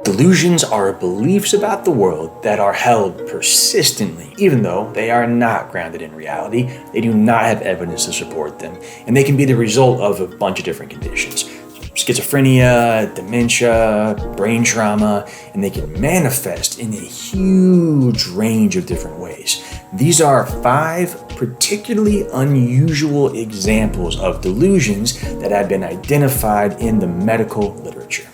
Delusions are beliefs about the world that are held persistently, even though they are not grounded in reality. They do not have evidence to support them, and they can be the result of a bunch of different conditions. Schizophrenia, dementia, brain trauma, and they can manifest in a huge range of different ways. These are 5 particularly unusual examples of delusions that have been identified in the medical literature.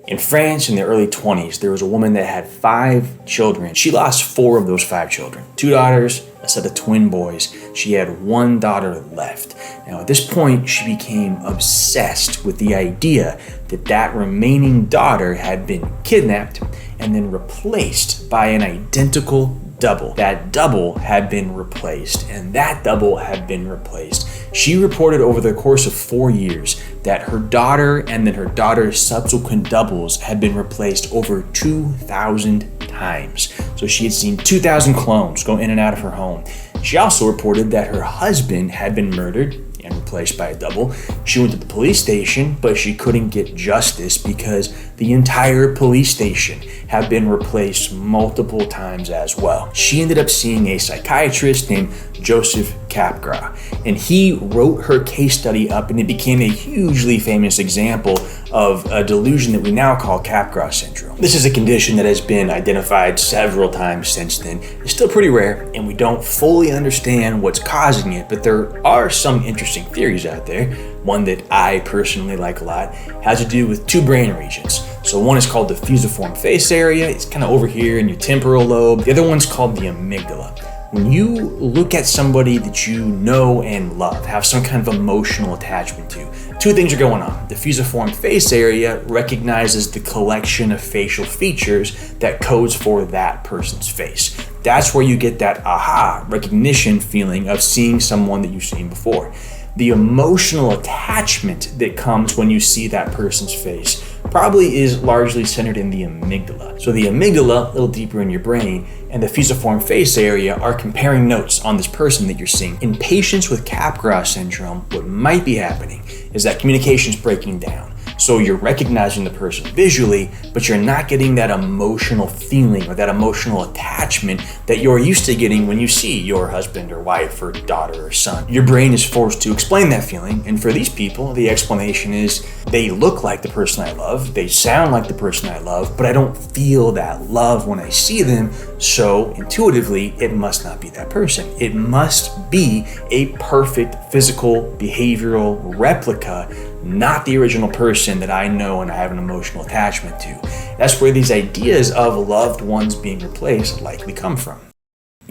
In France in the early 20s, there was a woman that had 5 children. She lost 4 of those 5 children. 2 daughters, a set of twin boys. She had 1 daughter left. Now at this point, she became obsessed with the idea that that remaining daughter had been kidnapped and then replaced by an identical double. That double had been replaced, and that double had been replaced. She reported over the course of 4 years that her daughter and then her daughter's subsequent doubles had been replaced over 2,000 times. So she had seen 2,000 clones go in and out of her home. She also reported that her husband had been murdered and replaced by a double. She went to the police station, but she couldn't get justice because the entire police station had been replaced multiple times as well. She ended up seeing a psychiatrist named Joseph Capgras, and he wrote her case study up, and it became a hugely famous example of a delusion that we now call Capgras Syndrome. This is a condition that has been identified several times since then. It's still pretty rare, and we don't fully understand what's causing it, but there are some interesting theories out there. One that I personally like a lot has to do with 2 brain regions. So one is called the fusiform face area. It's kind of over here in your temporal lobe. The other one's called the amygdala. When you look at somebody that you know and love, have some kind of emotional attachment to, 2 things are going on. The fusiform face area recognizes the collection of facial features that codes for that person's face. That's where you get that aha recognition feeling of seeing someone that you've seen before. The emotional attachment that comes when you see that person's face probably is largely centered in the amygdala. So the amygdala, a little deeper in your brain, and the fusiform face area are comparing notes on this person that you're seeing. In patients with Capgras syndrome, what might be happening is that communication is breaking down. So you're recognizing the person visually, but you're not getting that emotional feeling or that emotional attachment that you're used to getting when you see your husband or wife or daughter or son. Your brain is forced to explain that feeling, and for these people, the explanation is they look like the person I love, they sound like the person I love, but I don't feel that love when I see them, so intuitively, it must not be that person. It must be a perfect physical, behavioral replica, not the original person that I know and I have an emotional attachment to. That's where these ideas of loved ones being replaced likely come from.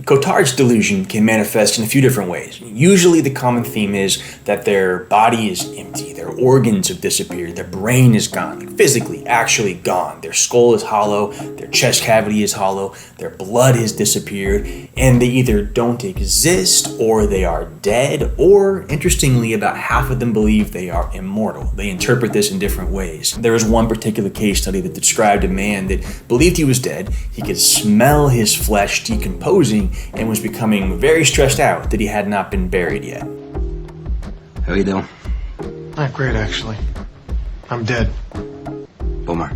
Cotard's delusion can manifest in a few different ways. Usually the common theme is that their body is empty, their organs have disappeared, their brain is gone, physically, actually gone. Their skull is hollow, their chest cavity is hollow, their blood has disappeared, and they either don't exist or they are dead, or interestingly, about half of them believe they are immortal. They interpret this in different ways. There was one particular case study that described a man that believed he was dead. He could smell his flesh decomposing and was becoming very stressed out that he had not been buried yet. How you doing? Not great, actually. I'm dead. Bummer.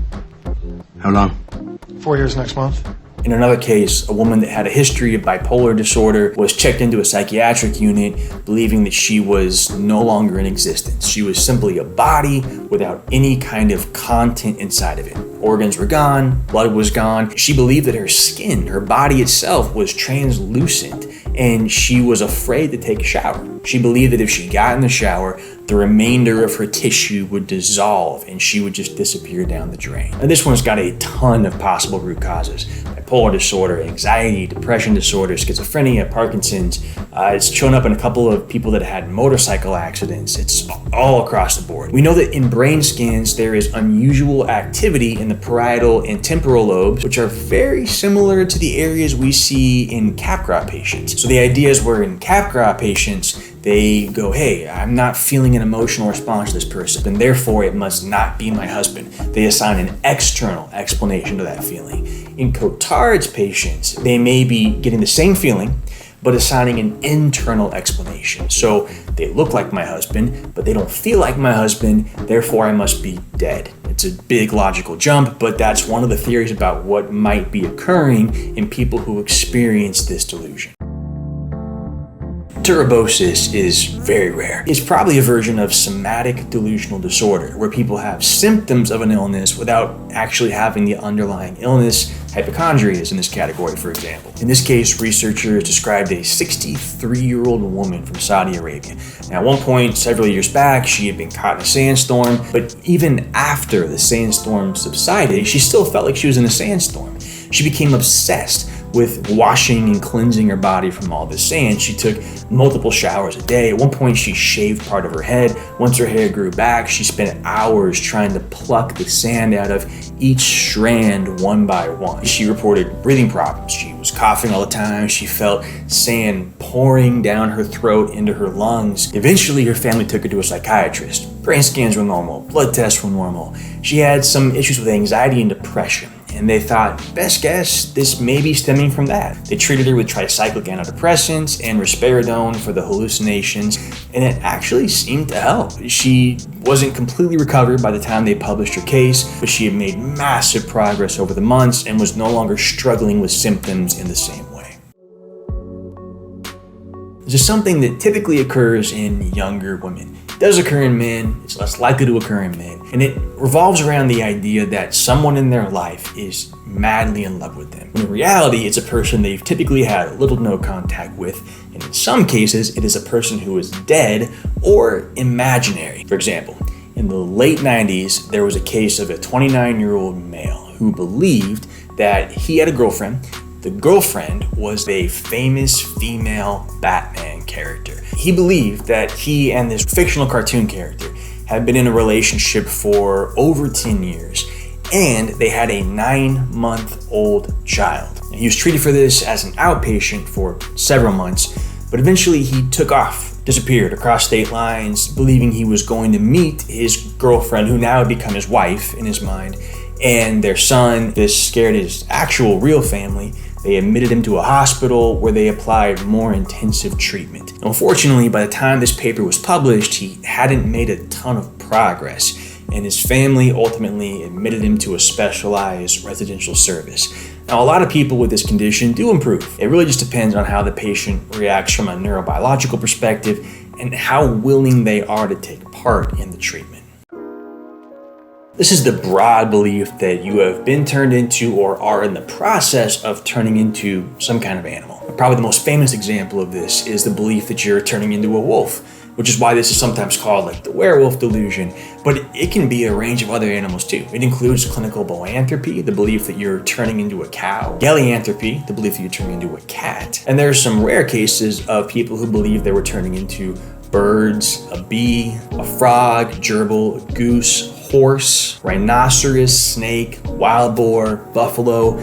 How long? 4 years next month. In another case, a woman that had a history of bipolar disorder was checked into a psychiatric unit believing that she was no longer in existence. She was simply a body without any kind of content inside of it. Organs were gone, blood was gone. She believed that her skin, her body itself, was translucent, and she was afraid to take a shower. She believed that if she got in the shower, the remainder of her tissue would dissolve and she would just disappear down the drain. Now, this one's got a ton of possible root causes. Bipolar disorder, anxiety, depression disorder, schizophrenia, Parkinson's. It's shown up in a couple of people that had motorcycle accidents. It's all across the board. We know that in brain scans, there is unusual activity in the parietal and temporal lobes, which are very similar to the areas we see in Capgras patients. So the idea is where in Capgras patients, they go, hey, I'm not feeling an emotional response to this person, and therefore it must not be my husband. They assign an external explanation to that feeling. In Cotard's patients, they may be getting the same feeling, but assigning an internal explanation. So they look like my husband, but they don't feel like my husband, therefore I must be dead. It's a big logical jump, but that's one of the theories about what might be occurring in people who experience this delusion. Turabosis is very rare. It's probably a version of somatic delusional disorder, where people have symptoms of an illness without actually having the underlying illness. Hypochondria is in this category, for example. In this case, researchers described a 63-year-old woman from Saudi Arabia. Now, at one point, several years back, she had been caught in a sandstorm, but even after the sandstorm subsided, she still felt like she was in a sandstorm. She became obsessed with washing and cleansing her body from all this sand. She took multiple showers a day. At one point, she shaved part of her head. Once her hair grew back, she spent hours trying to pluck the sand out of each strand one by one. She reported breathing problems. She was coughing all the time. She felt sand pouring down her throat into her lungs. Eventually, her family took her to a psychiatrist. Brain scans were normal. Blood tests were normal. She had some issues with anxiety and depression, and they thought, best guess, this may be stemming from that. They treated her with tricyclic antidepressants and risperidone for the hallucinations, and it actually seemed to help. She wasn't completely recovered by the time they published her case, but she had made massive progress over the months and was no longer struggling with symptoms in the same way. This is something that typically occurs in younger women. It does occur in men, it's less likely to occur in men, and it revolves around the idea that someone in their life is madly in love with them. When in reality, it's a person they've typically had little to no contact with, and in some cases, it is a person who is dead or imaginary. For example, in the late 90s, there was a case of a 29-year-old male who believed that he had a girlfriend. The girlfriend was a famous female Batman character. He believed that he and this fictional cartoon character had been in a relationship for over 10 years, and they had a 9-month-old child. He was treated for this as an outpatient for several months, but eventually he took off, disappeared across state lines, believing he was going to meet his girlfriend, who now had become his wife in his mind, and their son. This scared his actual real family. They admitted him to a hospital where they applied more intensive treatment. Unfortunately, by the time this paper was published, he hadn't made a ton of progress, and his family ultimately admitted him to a specialized residential service. Now, a lot of people with this condition do improve. It really just depends on how the patient reacts from a neurobiological perspective and how willing they are to take part in the treatment. This is the broad belief that you have been turned into or are in the process of turning into some kind of animal. Probably the most famous example of this is the belief that you're turning into a wolf, which is why this is sometimes called like the werewolf delusion, but it can be a range of other animals too. It includes clinical boanthropy, the belief that you're turning into a cow, galeanthropy, the belief that you're turning into a cat, and there are some rare cases of people who believe they were turning into birds, a bee, a frog, gerbil, a goose, horse, rhinoceros, snake, wild boar, buffalo.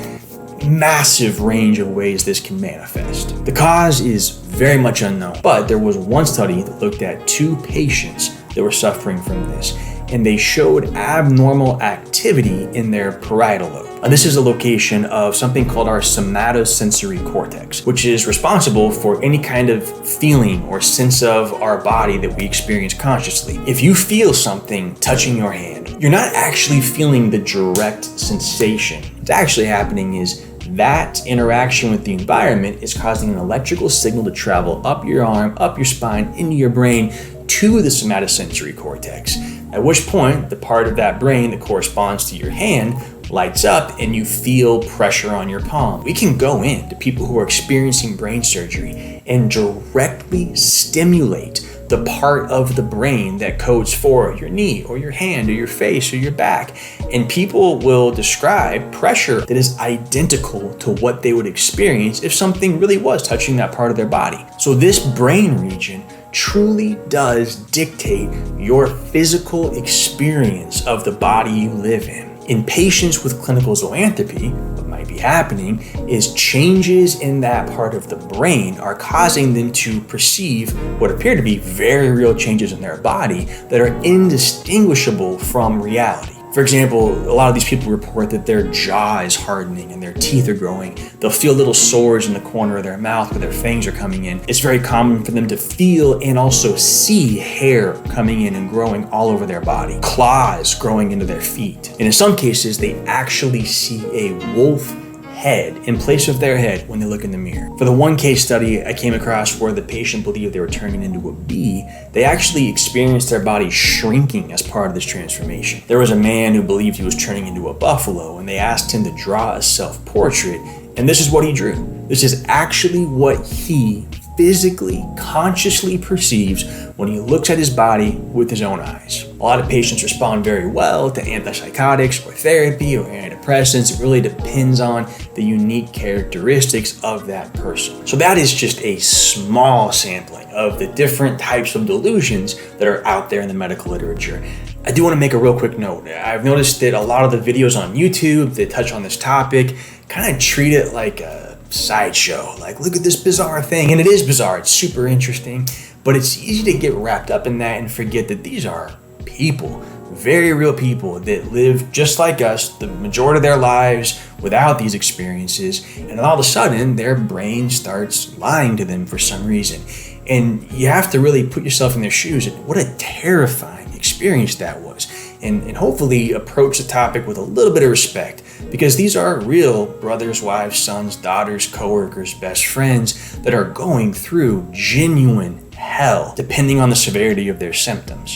Massive range of ways this can manifest. The cause is very much unknown, but there was one study that looked at 2 patients that were suffering from this, and they showed abnormal activity in their parietal lobe. And this is a location of something called our somatosensory cortex, which is responsible for any kind of feeling or sense of our body that we experience consciously. If you feel something touching your hand, you're not actually feeling the direct sensation. What's actually happening is that interaction with the environment is causing an electrical signal to travel up your arm, up your spine, into your brain, to the somatosensory cortex, at which point the part of that brain that corresponds to your hand lights up and you feel pressure on your palm. We can go into people who are experiencing brain surgery and directly stimulate the part of the brain that codes for your knee or your hand or your face or your back. And people will describe pressure that is identical to what they would experience if something really was touching that part of their body. So this brain region truly does dictate your physical experience of the body you live in. In patients with clinical zoanthropy, what might be happening is changes in that part of the brain are causing them to perceive what appear to be very real changes in their body that are indistinguishable from reality. For example, a lot of these people report that their jaw is hardening and their teeth are growing. They'll feel little sores in the corner of their mouth where their fangs are coming in. It's very common for them to feel and also see hair coming in and growing all over their body, claws growing into their feet. And in some cases, they actually see a wolf head in place of their head when they look in the mirror. For the one case study I came across where the patient believed they were turning into a bee, they actually experienced their body shrinking as part of this transformation. There was a man who believed he was turning into a buffalo, and they asked him to draw a self-portrait, and this is what he drew. This is actually what he physically, consciously perceives when he looks at his body with his own eyes. A lot of patients respond very well to antipsychotics or therapy or antidepressants. It really depends on the unique characteristics of that person. So that is just a small sampling of the different types of delusions that are out there in the medical literature. I do want to make a real quick note. I've noticed that a lot of the videos on YouTube that touch on this topic kind of treat it like a sideshow. Like, look at this bizarre thing. And it is bizarre. It's super interesting. But it's easy to get wrapped up in that and forget that these are people, very real people that live just like us the majority of their lives without these experiences. And all of a sudden, their brain starts lying to them for some reason. And you have to really put yourself in their shoes. And what a terrifying experience that was. And hopefully approach the topic with a little bit of respect, because these are real brothers, wives, sons, daughters, coworkers, best friends that are going through genuine hell, depending on the severity of their symptoms.